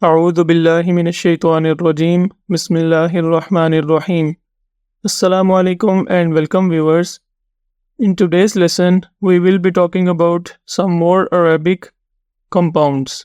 أعوذ بالله من الشيطان الرجيم بسم الله الرحمن الرحيم Assalamu alaikum and welcome viewers. In today's lesson, we will be talking about some more Arabic compounds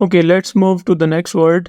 Okay, let's move to the next word.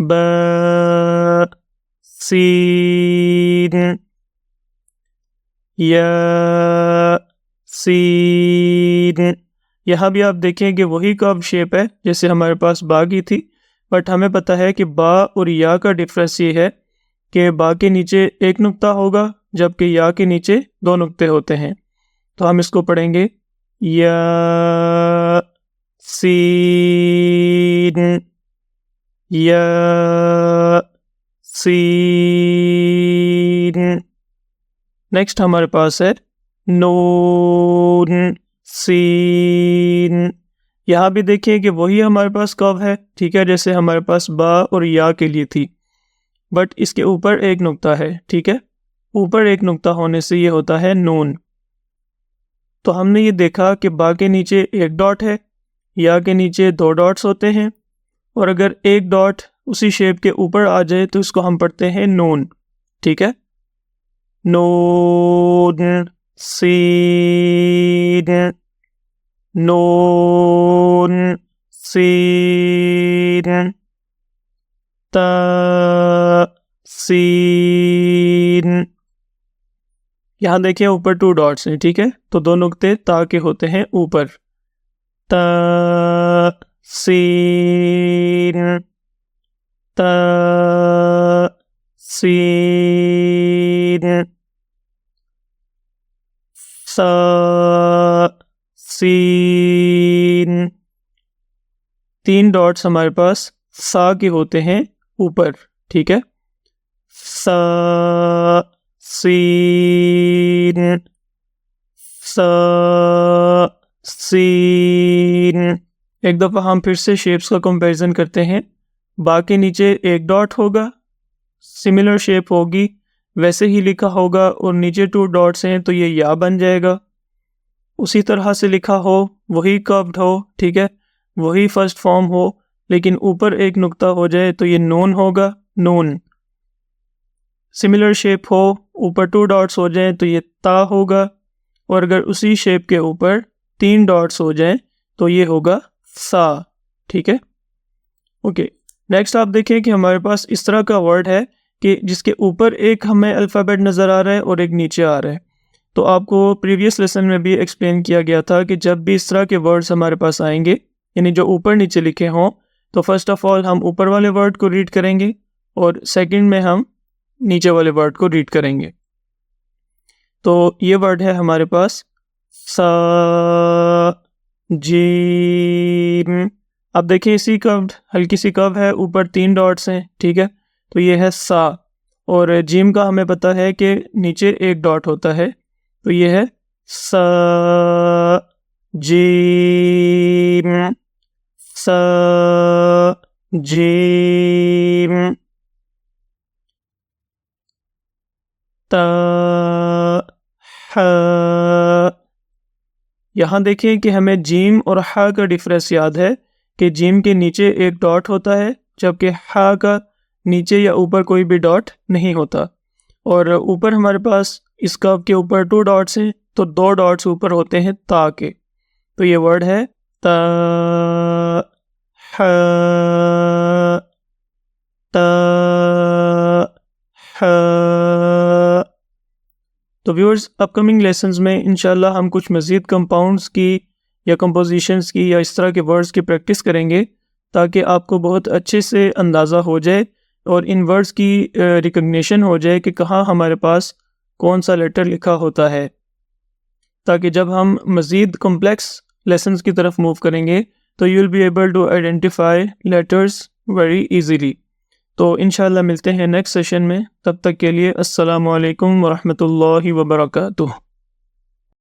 با سین یا سین. یہاں بھی آپ دیکھیں کہ وہی کرو شیپ ہے جیسے ہمارے پاس با کی تھی، بٹ ہمیں پتہ ہے کہ با اور یا کا ڈفرینس یہ ہے کہ با کے نیچے ایک نقطہ ہوگا جبکہ یا کے نیچے دو نقطے ہوتے ہیں. تو ہم اس کو پڑھیں گے یا سین یا سین. نیکسٹ ہمارے پاس ہے نون سین. یہاں بھی دیکھیں کہ وہی ہمارے پاس کرو ہے، ٹھیک ہے، جیسے ہمارے پاس با اور یا کے لیے تھی، بٹ اس کے اوپر ایک نقطہ ہے، ٹھیک ہے. اوپر ایک نقطہ ہونے سے یہ ہوتا ہے نون. تو ہم نے یہ دیکھا کہ با کے نیچے ایک ڈاٹ ہے، یا کے نیچے دو ڈاٹس ہوتے ہیں، اور اگر ایک ڈاٹ اسی شیپ کے اوپر آ جائے تو اس کو ہم پڑھتے ہیں نون، ٹھیک ہے. نون سین نون سین تا سین. یہاں دیکھیں اوپر 2 ڈاٹس ہیں، ٹھیک ہے، تو 2 نقطے تا کے ہوتے ہیں اوپر. تا سین تا سین سا سین. 3 ڈاٹس ہمارے پاس سا کے ہوتے ہیں اوپر، ٹھیک ہے. سا سین سا سین. ایک دفعہ ہم پھر سے شیپس کا کمپیریزن کرتے ہیں. با کے نیچے ایک ڈاٹ ہوگا، سملر شیپ ہوگی، ویسے ہی لکھا ہوگا، اور نیچے 2 ڈاٹس ہیں تو یہ یا بن جائے گا. اسی طرح سے لکھا ہو، وہی کروڈ ہو، ٹھیک ہے، وہی فرسٹ فارم ہو، لیکن اوپر ایک نقطہ ہو جائے تو یہ نون ہوگا، نون. سملر شیپ ہو، اوپر 2 ڈاٹس ہو جائیں تو یہ تا ہوگا، اور اگر اسی شیپ کے اوپر 3 ڈاٹس ہو جائیں تو یہ ہوگا سا، ٹھیک ہے. اوکے، نیکسٹ آپ دیکھیں کہ ہمارے پاس اس طرح کا ورڈ ہے کہ جس کے اوپر ایک ہمیں الفابیٹ نظر آ رہا ہے اور ایک نیچے آ رہا ہے. تو آپ کو پریویس لیسن میں بھی ایکسپلین کیا گیا تھا کہ جب بھی اس طرح کے ورڈز ہمارے پاس آئیں گے، یعنی جو اوپر نیچے لکھے ہوں، تو فرسٹ آف آل ہم اوپر والے ورڈ کو ریڈ کریں گے، اور سیکنڈ میں ہم نیچے والے ورڈ کو ریڈ کریں گے. تو یہ ورڈ ہے ہمارے پاس سا جیم. اب دیکھیں اسی کروڈ، ہلکی سی کرو ہے، اوپر 3 ڈاٹس ہیں، ٹھیک ہے. تو یہ ہے سا، اور جیم کا ہمیں پتہ ہے کہ نیچے ایک ڈاٹ ہوتا ہے، تو یہ ہے سا جیم سا جیم تا ہا. یہاں دیکھیں کہ ہمیں جیم اور ہا کا ڈفرینس یاد ہے کہ جیم کے نیچے ایک ڈاٹ ہوتا ہے جبکہ ہا کا نیچے یا اوپر کوئی بھی ڈاٹ نہیں ہوتا. اور اوپر ہمارے پاس اس کرو کے اوپر 2 ڈاٹس ہیں، تو 2 ڈاٹس اوپر ہوتے ہیں تا کے. تو یہ ورڈ ہے تا ہا تا ہا. تو ویورز، اپ کمنگ لیسنز میں انشاءاللہ ہم کچھ مزید کمپاؤنڈز کی یا کمپوزیشنز کی یا اس طرح کے ورڈز کی پریکٹس کریں گے تاکہ آپ کو بہت اچھے سے اندازہ ہو جائے اور ان ورڈز کی ریکگنیشن ہو جائے کہ کہاں ہمارے پاس کون سا لیٹر لکھا ہوتا ہے، تاکہ جب ہم مزید کمپلیکس لیسنز کی طرف موو کریں گے تو you will be able to identify letters very easily. تو انشاءاللہ ملتے ہیں نیکسٹ سیشن میں. تب تک کے لیے السلام علیکم ورحمۃ اللہ وبرکاتہ.